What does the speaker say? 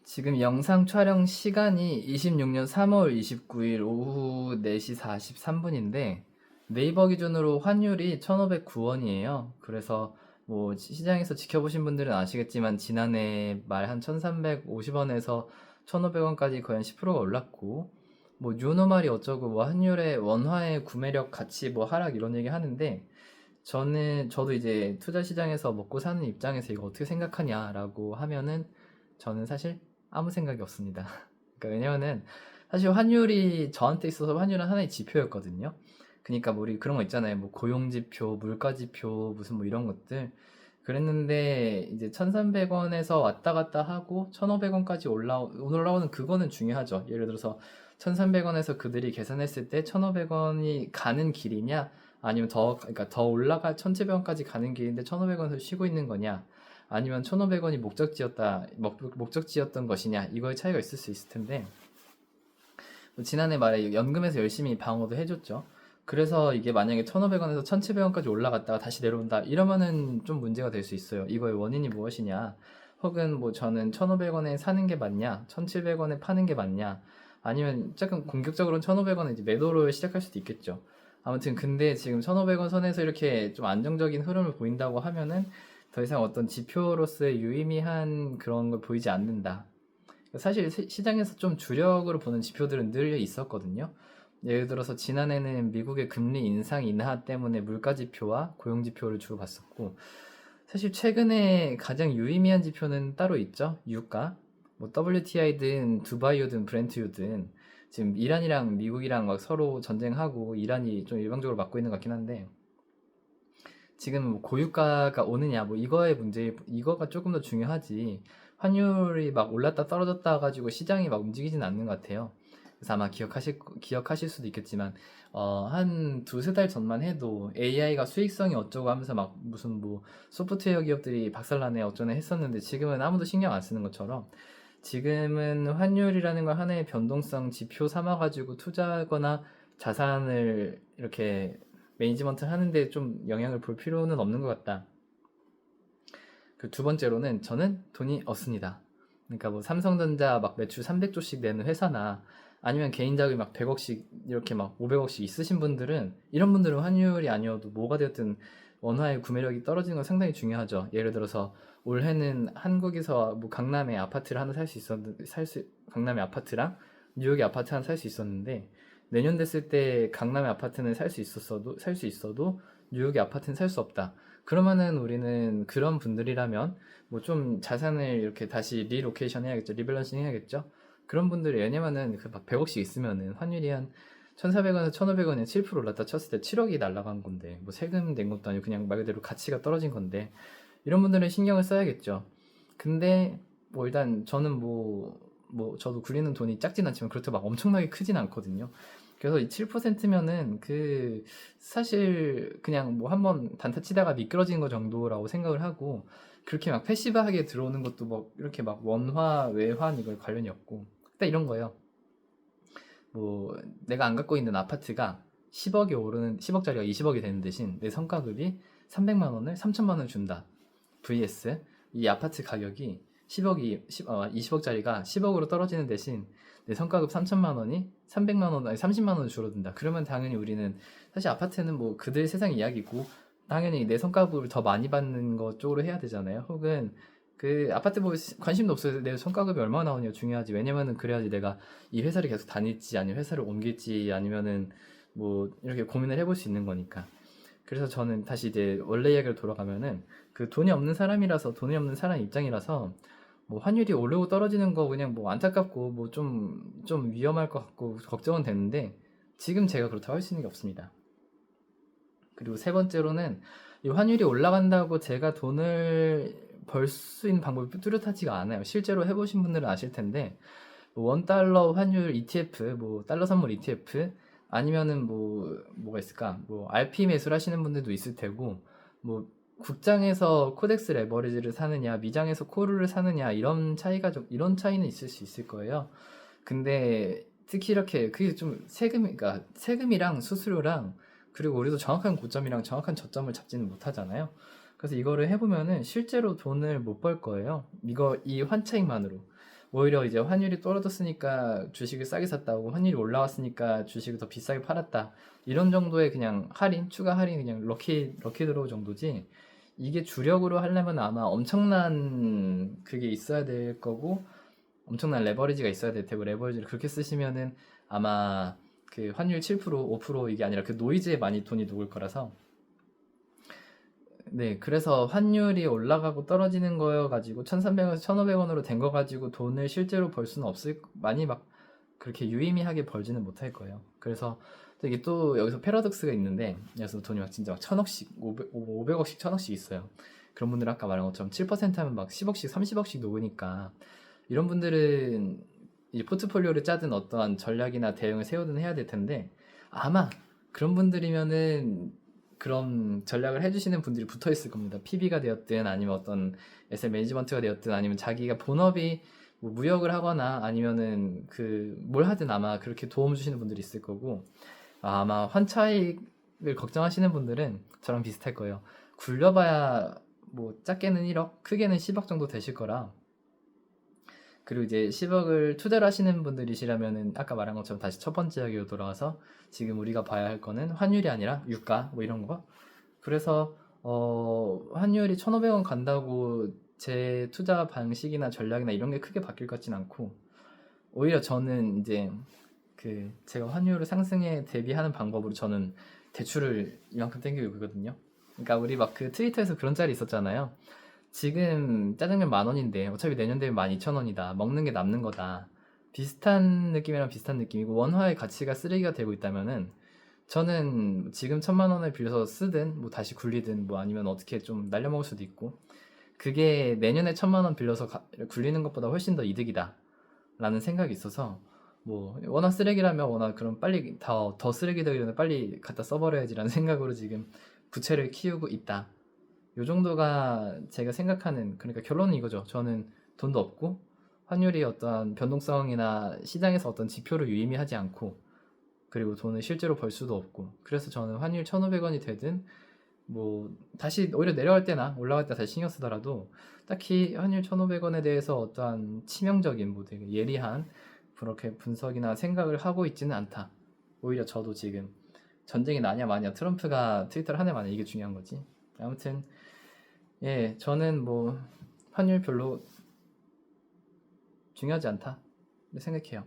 지금 영상 촬영 시간이 26년 3월 29일 오후 4시 43분인데 네이버 기준으로 환율이 1,509원이에요. 그래서 뭐 시장에서 지켜보신 분들은 아시겠지만 지난해 말 한 1,350원에서 1,500원까지 거의 한 10%가 올랐고 뭐 뉴노말이 어쩌고 뭐 환율의 원화의 구매력 가치 뭐 하락 이런 얘기 하는데 저도 이제 투자 시장에서 먹고 사는 입장에서 이거 어떻게 생각하냐라고 하면은 저는 사실 아무 생각이 없습니다. 그러니까 왜냐면은 사실 환율이 저한테 있어서 환율은 하나의 지표였거든요. 그러니까 뭐 우리 그런 거 있잖아요. 뭐 고용 지표, 물가 지표, 무슨 뭐 이런 것들. 그랬는데 이제 1,300원에서 왔다 갔다 하고 1,500원까지 올라오는 그거는 중요하죠. 예를 들어서 1,300원에서 그들이 계산했을 때 1,500원이 가는 길이냐 아니면 그러니까 더 올라가 1,700원까지 가는 길인데 1,500원에서 쉬고 있는 거냐 아니면 1,500원이 목적지였던 것이냐 이거의 차이가 있을 수 있을 텐데 뭐 지난해 말에 연금에서 열심히 방어도 해줬죠. 그래서 이게 만약에 1,500원에서 1,700원까지 올라갔다가 다시 내려온다 이러면은 좀 문제가 될 수 있어요. 이거의 원인이 무엇이냐 혹은 뭐 저는 1,500원에 사는 게 맞냐 1,700원에 파는 게 맞냐 아니면 조금 공격적으로는 1,500원에 이제 매도를 시작할 수도 있겠죠. 아무튼 근데 지금 1,500원 선에서 이렇게 좀 안정적인 흐름을 보인다고 하면은 더 이상 어떤 지표로서의 유의미한 그런 걸 보이지 않는다. 사실 시장에서 좀 주력으로 보는 지표들은 늘 있었거든요. 예를 들어서 지난해는 미국의 금리 인상 인하 때문에 물가 지표와 고용 지표를 주로 봤었고, 사실 최근에 가장 유의미한 지표는 따로 있죠. 유가. 뭐 WTI든 두바이유든 브렌트유든 지금 이란이랑 미국이랑 막 서로 전쟁하고 이란이 좀 일방적으로 막고 있는 것 같긴 한데 지금 뭐 고유가가 오느냐 뭐 이거가 조금 더 중요하지 환율이 막 올랐다 떨어졌다 가지고 시장이 막 움직이진 않는 것 같아요. 그래서 아마 기억하실 수도 있겠지만 한 두세 달 전만 해도 AI가 수익성이 어쩌고 하면서 막 무슨 뭐 소프트웨어 기업들이 박살나네 어쩌네 했었는데 지금은 아무도 신경 안 쓰는 것처럼 지금은 환율이라는 걸 하나의 변동성 지표 삼아가지고 투자하거나 자산을 이렇게 매니지먼트 하는데 좀 영향을 볼 필요는 없는 것 같다. 그 두 번째로는 저는 돈이 없습니다. 그러니까 뭐 삼성전자 막 매출 300조씩 내는 회사나 아니면 개인 자금이 막 100억씩 이렇게 막 500억씩 있으신 분들은 이런 분들은 환율이 아니어도 뭐가 되었든 원화의 구매력이 떨어지는 건 상당히 중요하죠. 예를 들어서 올해는 한국에서 뭐 강남에 아파트를 하나 강남의 아파트랑 뉴욕의 아파트 하나 살 수 있었는데 내년 됐을 때 강남의 아파트는 살 수 있어도 뉴욕의 아파트는 살 수 없다. 그러면은 우리는 그런 분들이라면 뭐 좀 자산을 이렇게 다시 리로케이션 해야겠죠. 리밸런싱 해야겠죠. 그런 분들이 왜냐면은 그 막 100억씩 있으면은 환율이 한 1,400원에서 1,500원에 7% 올랐다 쳤을 때 7억이 날라간 건데 뭐 세금 낸 것도 아니고 그냥 말 그대로 가치가 떨어진 건데 이런 분들은 신경을 써야겠죠. 근데 뭐 일단 저는 저도 굴리는 돈이 작진 않지만 그렇다고 막 엄청나게 크진 않거든요. 그래서 이 7%면은 사실 그냥 뭐 한번 단타 치다가 미끄러진 거 정도라고 생각을 하고 그렇게 막 패시브하게 들어오는 것도 뭐 이렇게 막 원화, 외환 이걸 관련이 없고 딱 이런 거예요. 뭐 내가 안 갖고 있는 아파트가 10억짜리가 20억이 되는 대신 내 성과급이 300만 원을 3천만 원 준다. vs 이 아파트 가격이 20억짜리가 10억으로 떨어지는 대신 내 성과급 3천만 원이 300만 원, 아니 30만 원 줄어든다. 그러면 당연히 우리는 사실 아파트는 뭐 그들 세상 이야기고 당연히 내 성과급을 더 많이 받는 것 쪽으로 해야 되잖아요. 혹은 그 아파트 뭐 관심도 없어요. 내 성과급이 얼마나 나오냐가 중요하지. 왜냐면은 그래야지 내가 이 회사를 계속 다닐지 아니면 회사를 옮길지 아니면은 뭐 이렇게 고민을 해볼 수 있는 거니까. 그래서 저는 다시 이제 원래 이야기를 돌아가면은 그 돈이 없는 사람 입장이라서 뭐 환율이 오르고 떨어지는 거 그냥 뭐 안타깝고 뭐 좀 위험할 것 같고 걱정은 되는데 지금 제가 그렇다고 할 수 있는 게 없습니다. 그리고 세 번째로는 이 환율이 올라간다고 제가 돈을 벌 수 있는 방법이 뚜렷하지가 않아요. 실제로 해보신 분들은 아실 텐데 뭐 원달러 환율 ETF, 뭐 달러 선물 ETF 아니면은 뭐가 있을까? 뭐 RP 매수를 하시는 분들도 있을 테고 뭐 국장에서 코덱스 레버리지를 사느냐, 미장에서 코르를 사느냐 이런 차이는 있을 수 있을 거예요. 근데 특히 이렇게 그게 좀 그러니까 세금이랑 수수료랑 그리고 우리도 정확한 고점이랑 정확한 저점을 잡지는 못하잖아요. 그래서 이거를 해보면은 실제로 돈을 못 벌 거예요. 이 환차익만으로. 오히려 이제 환율이 떨어졌으니까 주식을 싸게 샀다고 환율이 올라왔으니까 주식을 더 비싸게 팔았다. 이런 정도의 그냥 할인, 추가 할인 그냥 럭키 드로우 정도지. 이게 주력으로 하려면 아마 엄청난 그게 있어야 될 거고 엄청난 레버리지가 있어야 될 테고 레버리지를 그렇게 쓰시면은 아마 그 환율 7%, 5% 이게 아니라 그 노이즈에 많이 돈이 녹을 거라서 네, 그래서 환율이 올라가고 떨어지는 거여 가지고 1,300원에서 1,500원으로 된 거 가지고 돈을 실제로 벌 수는 없을 많이 막 그렇게 유의미하게 벌지는 못할 거예요. 그래서 이게 또 여기서 패러독스가 있는데 그래서 돈이 막 진짜 막 1,000억씩, 500억씩, 1,000억씩 있어요. 그런 분들은 아까 말한 것처럼 7% 하면 막 10억씩, 30억씩 녹으니까 이런 분들은 이제 포트폴리오를 짜든 어떠한 전략이나 대응을 세우든 해야 될 텐데 아마 그런 분들이면은 그런 전략을 해주시는 분들이 붙어 있을 겁니다. PB가 되었든 아니면 어떤 SL 매니지먼트가 되었든 아니면 자기가 본업이 뭐 무역을 하거나 아니면은 그 뭘 하든 아마 그렇게 도움 주시는 분들이 있을 거고 아마 환차익을 걱정하시는 분들은 저랑 비슷할 거예요. 굴려봐야 뭐 작게는 1억, 크게는 10억 정도 되실 거라 그리고 이제 10억을 투자를 하시는 분들이시라면은 아까 말한 것처럼 다시 첫 번째 이야기로 돌아와서 지금 우리가 봐야 할 거는 환율이 아니라 유가 뭐 이런 거. 그래서 환율이 1,500원 간다고 제 투자 방식이나 전략이나 이런 게 크게 바뀔 것 같진 않고 오히려 저는 이제 그 제가 환율을 상승에 대비하는 방법으로 저는 대출을 이만큼 땡기고 있거든요. 그러니까 우리 막 그 트위터에서 그런 짤이 있었잖아요. 지금 짜장면 10,000원인데 어차피 내년 되면 12,000원이다. 먹는 게 남는 거다. 비슷한 느낌이랑 비슷한 느낌이고 원화의 가치가 쓰레기가 되고 있다면은 저는 지금 1,000만 원을 빌려서 쓰든 뭐 다시 굴리든 뭐 아니면 어떻게 좀 날려먹을 수도 있고 그게 내년에 1,000만 원 빌려서 굴리는 것보다 훨씬 더 이득이다 라는 생각이 있어서 뭐 워낙 쓰레기라면 워낙 그럼 빨리 더 쓰레기 되기 전에 빨리 갖다 써버려야지라는 생각으로 지금 부채를 키우고 있다. 요 정도가 제가 생각하는 그러니까 결론은 이거죠. 저는 돈도 없고 환율이 어떠한 변동성이나 시장에서 어떤 지표를 유의미하지 않고 그리고 돈을 실제로 벌 수도 없고 그래서 저는 환율 1,500원이 되든 뭐 다시 오히려 내려갈 때나 올라갈 때 다시 신경 쓰더라도 딱히 환율 1,500원에 대해서 어떠한 치명적인 뭐 되게 예리한 그렇게 분석이나 생각을 하고 있지는 않다. 오히려 저도 지금 전쟁이 나냐 마냐 트럼프가 트위터를 하냐 마냐 이게 중요한 거지. 아무튼 예, 저는 뭐 환율 별로 중요하지 않다 생각해요.